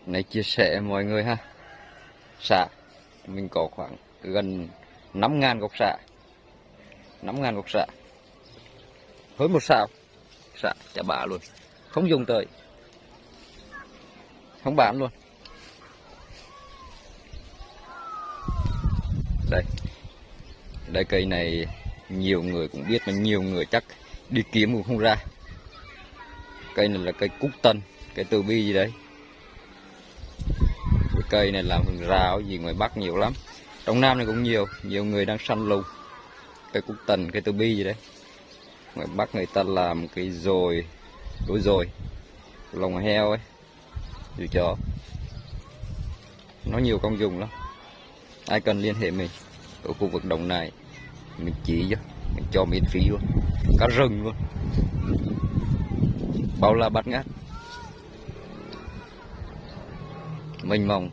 này chia sẻ mọi người ha. Xạ mình có khoảng gần 5.000 gốc xạ, 5.000 gốc xạ, hơn một sào xạ chả bả luôn, không dùng tới, không bán luôn. Đây, đây cây này nhiều người cũng biết mà nhiều người chắc đi kiếm cũng không ra. Cây này là cây cúc tân, cây từ bi gì đấy. Cái cây này làm hàng rào gì ngoài Bắc nhiều lắm, trong Nam này cũng nhiều người đang săn lùng cây cúc tần, cây từ bi gì đấy. Ngoài Bắc người ta làm cái dồi, đuôi dồi, lồng heo ấy, dù cho nó nhiều công dụng lắm. Ai cần liên hệ mình ở khu vực Đồng Nai, mình chỉ cho, mình cho miễn phí luôn, cả rừng luôn, bao la bát ngát, mênh mông.